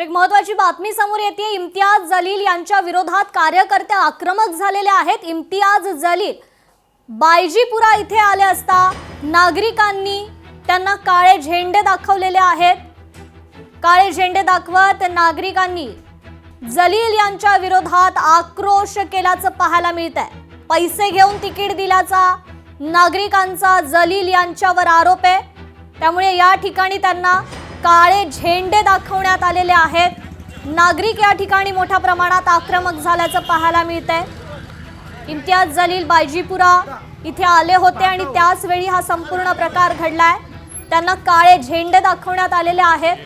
तर एक महत्त्वाची बातमी समोर येते। इम्तियाज जलील यांच्या विरोधात कार्यकर्ते आक्रमक झालेले आहेत। इम्तियाज जलील बायजीपुरा इथे आले असता नागरिकांनी त्यांना काळे झेंडे दाखवलेले आहेत। काळे झेंडे दाखवत नागरिकांनी जलील यांच्या विरोधात आक्रोश केल्याचं पाहायला मिळतंय। पैसे घेऊन तिकीट दिल्याचा नागरिकांचा जलील यांच्यावर आरोप आहे। त्यामुळे या ठिकाणी त्यांना काळे झेंडे दाखवण्यात आलेले आहेत। नागरिक या ठिकाणी मोठ्या प्रमाणात आक्रमक झाल्याचं पाहायला मिळतंय। इम्तियाज जलील बायजीपुरा इथे आले होते आणि त्याच वेळी हा संपूर्ण प्रकार घडलाय। त्यांना काळे झेंडे दाखवण्यात आलेले आहेत।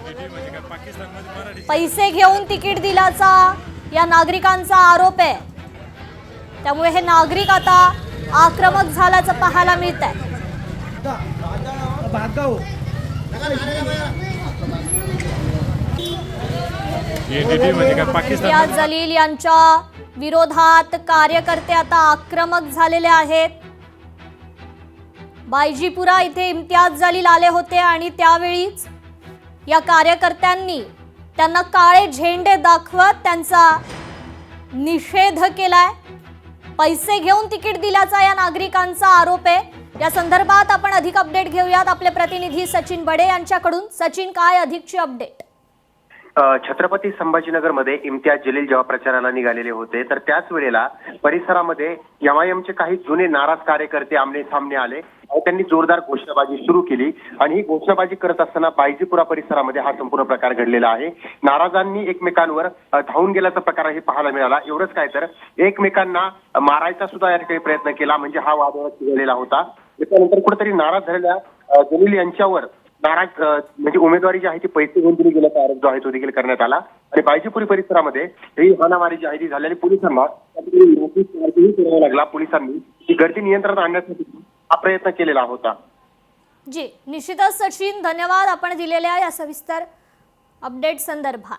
पैसे घेऊन तिकीट दिल्याचा या नागरिकांचा आरोप आहे। त्यामुळे हे नागरिक आता आक्रमक झाल्याचं पाहायला मिळतंय। इम्तियाज जलील यांच्या विरोधात कार्यकर्ते आता आक्रमक झालेले आहेत। बायजीपुरा इथे इम्तियाज जलील आले होते आणि त्यावेळीच या कार्यकर्त्यांनी त्यांना काळे झेंडे दाखवत त्यांचा निषेध केलाय। पैसे घेऊन तिकीट दिल्याचा या नागरिकांचा आरोप आहे। या संदर्भात आपण अधिक अपडेट घेऊयात आपले प्रतिनिधी सचिन बडे यांच्याकडून। सचिन, काय अधिकची अपडेट? छत्रपती संभाजीनगरमध्ये इम्तियाज जलील जेव्हा प्रचाराला निघालेले होते तर त्याच वेळेला परिसरामध्ये एमआयएमचे काही जुने नाराज कार्यकर्ते आमने सामने आले आणि त्यांनी जोरदार घोषणाबाजी सुरू केली आणि ही घोषणाबाजी करत असताना बायजीपुरा परिसरामध्ये हा संपूर्ण प्रकार घडलेला आहे। नाराजांनी एकमेकांवर धावून गेल्याचा प्रकार हे पाहायला मिळाला। एवढंच काय तर एकमेकांना मारायचा सुद्धा या ठिकाणी प्रयत्न केला, म्हणजे हा वाद चिघळलेला होता। त्यानंतर कुठेतरी नाराज झालेल्या जलील यांच्यावर नाराज म्हणजे उमेदवारी जी आहे ती पैसे घेऊन दिली गेल्याचा आरोप जो आहे तो देखील करण्यात आला आणि बायजीपुरी परिसरामध्ये ही हाणामारी जी आहे ती झालेली पोलिसांना करावा लागला। पोलिसांनी ही गर्दी नियंत्रणात आणण्यासाठी हा प्रयत्न केलेला होता। जी, निश्चितच सचिन, धन्यवाद आपण दिलेल्या या सविस्तर अपडेट संदर्भात।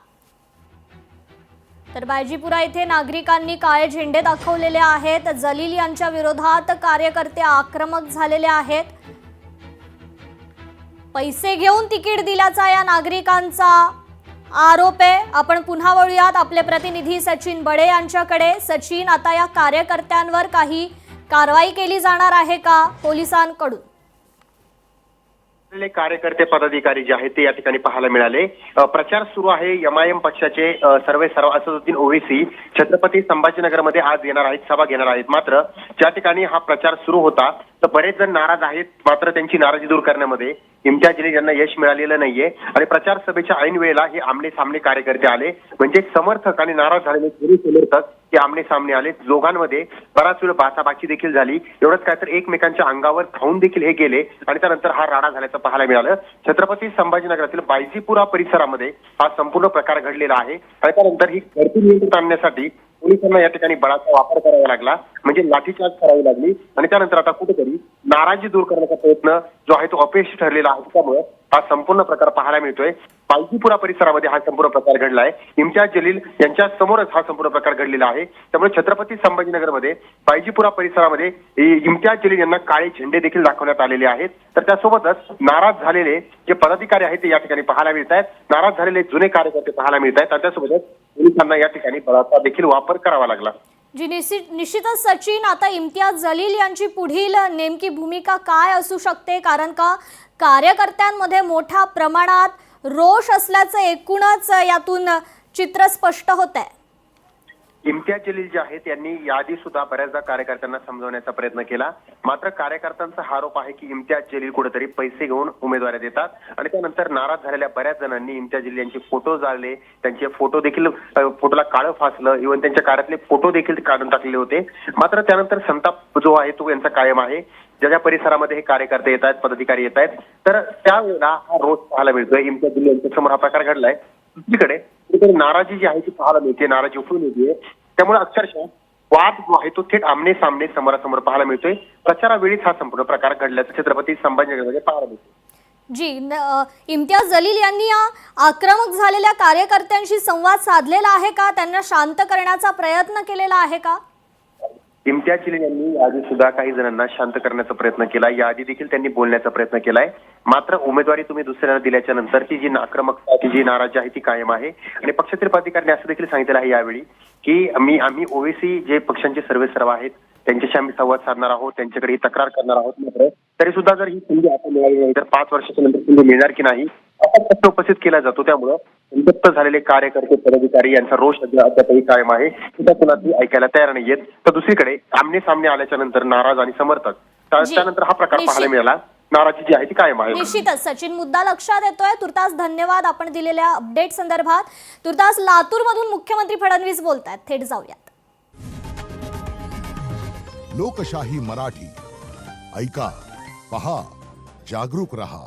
तर बायजीपुरा इथे नागरिकांनी काळे झेंडे दाखवलेले आहेत। जलील यांच्या विरोधात कार्यकर्ते आक्रमक झालेले आहेत। पैसे घेऊन तिकीट दिल्याचा या नागरिकांचा आरोप आहे। आपण पुन्हा वळूयात आपले प्रतिनिधी सचिन बडे यांच्याकडे। सचिन, आता या कार्यकर्त्यांवर काही कारवाई केली जाणार आहे का पोलिसांकडून? कार्यकर्ते पदाधिकारी जे आहेत ते या ठिकाणी पाहायला मिळाले। प्रचार सुरू आहे। एमआयएम पक्षाचे सर्व असदुद्दीन ओवैसी छत्रपती संभाजीनगरमध्ये आज येणार आहेत, सभा घेणार आहेत। मात्र ज्या ठिकाणी हा प्रचार सुरू होता तर बरेच जण नाराज आहेत। मात्र त्यांची नाराजी दूर करण्यामध्ये इम्तियाज जलील यांना यश मिळालेलं नाहीये आणि प्रचार सभेच्या ऐन वेळेला हे आमने सामने कार्यकर्ते आले, म्हणजे समर्थक आणि नाराज झालेले दोन्ही समर्थक हे आमने सामने आले। दोघांमध्ये बराच वेळ बाचाबाची देखील झाली। एवढंच काय तर एकमेकांच्या अंगावर धावून देखील हे गेले आणि त्यानंतर हा राडा झाल्याचं पाहायला मिळालं। छत्रपती संभाजीनगरातील बायजीपुरा परिसरामध्ये हा संपूर्ण प्रकार घडलेला आहे आणि त्यानंतर ही गर्दी नियंत्रणात आणण्यासाठी पोलिसांना या ठिकाणी बळाचा वापर करावा लागला, म्हणजे लाठीचार्ज करावी लागली आणि त्यानंतर आता कुठेतरी नाराजी दूर करण्याचा प्रयत्न जो आहे तो अपयशी ठरलेला आहे। त्यामुळे हा संपूर्ण प्रकार पाहायला मिळतोय। बायजीपुरा परिसरामध्ये हा संपूर्ण प्रकार घडलाय। इम्तियाज जलील यांच्या समोरच हा संपूर्ण प्रकार घडलेला आहे। त्यामुळे छत्रपती संभाजीनगरमध्ये बायजीपुरा परिसरामध्ये इम्तियाज जलील यांना काळे झेंडे देखील दाखवण्यात आलेले आहेत। तर त्यासोबतच नाराज झालेले जे पदाधिकारी आहेत ते या ठिकाणी पाहायला मिळत आहेत, नाराज झालेले जुने कार्यकर्ते पाहायला मिळत आहेत आणि त्यासोबतच पोलिसांना या ठिकाणी बळाचा देखील वापर करावा लागला। जी, निश्चितच सचिन, आता इम्तियाज जलील यांची पुढील नेमकी भूमिका काय असू शकते? कारण का कार्यकर्त्यांमध्ये मोठ्या प्रमाणात रोष असल्याचं एकूणच यातून चित्र स्पष्ट होत आहे। इम्तियाज जलील जे आहेत यांनी याआधी सुद्धा बऱ्याचदा कार्यकर्त्यांना समजवण्याचा प्रयत्न केला। मात्र कार्यकर्त्यांचा आरोप आहे की इम्तियाज जलील कुठेतरी पैसे घेऊन उमेदवारी देतात आणि त्यानंतर नाराज झालेल्या बऱ्याच जणांनी इम्तियाज जलील यांचे फोटो जाळले, त्यांचे फोटो देखील फोटोला काळं फासलं, इव्हन त्यांच्या कार्यातले फोटो देखील काढून टाकले होते। मात्र त्यानंतर संताप जो आहे तो यांचा कायम आहे। ज्या परिसरामध्ये हे कार्यकर्ते येत आहेत, पदाधिकारी येत आहेत, तर त्यावेळेला हा रोष पाहायला मिळतोय। इम्तियाज जलील यांच्या समोर हा प्रकार घडलाय। दुसरीकडे नाराजी जी आहे ती पाहायला मिळते, नाराजी उठून येते। त्यामुळे अक्षरशः वाद जो आहे तो थेट आमने सामने समोरासमोर पाहायला मिळतोय। प्रचारावेळीच हा संपूर्ण प्रकार घडल्याचं छत्रपती संभाजीनगरमध्ये पाहायला मिळतोय। जी, इम्तियाज जलील यांनी या आक्रमक झालेल्या कार्यकर्त्यांशी संवाद साधलेला आहे का? त्यांना शांत करण्याचा प्रयत्न केलेला आहे का? इम्तियाज जलील यांनी याआधी सुद्धा काही जणांना शांत करण्याचा प्रयत्न केला. याआधी देखील त्यांनी बोलण्याचा प्रयत्न केलाय. मात्र उमेदवारी तुम्ही दुसऱ्यांना दिल्याच्या नंतर ती जी आक्रमकता, ती जी नाराजी आहे ती कायम आहे. आणि पक्षातील पदाधिकाऱ्यांनी असं देखील सांगितलं आहे यावेळी की आम्ही ओवेसी जे पक्षांचे सर्वेसर्वा आहेत त्यांच्याशी आम्ही संवाद साधणार आहोत, त्यांच्याकडे ही तक्रार करणार आहोत. मात्र तरी सुद्धा जर ही संधी आता मिळाली नाही तर 5 वर्षाच्या नंतर संधी मिळणार की नाही असा प्रश्न उपस्थित केला जातो. त्यामुळं संतप्त झालेले कार्यकर्ते, पदाधिकारी यांचा रोष अद्यापही कायम आहे. सुद्धा कुणाची ऐकायला तयार नाहीयेत. तर दुसरीकडे आमने सामने आल्याच्या नंतर नाराज आणि समर्थक त्यानंतर हा प्रकार निश्चित. पाहायला मिळाला. नाराजी जी आहे ती कायम आहे. निश्चितच सचिन, मुद्दा लक्षात येतोय. तुर्तास धन्यवाद आपण दिलेल्या अपडेट संदर्भात. तुर्तास लातूर मधून मुख्यमंत्री फडणवीस बोलतायत, थेट जाऊयात. लोकशाही मराठी ऐका, पहा, जागरूक रहा.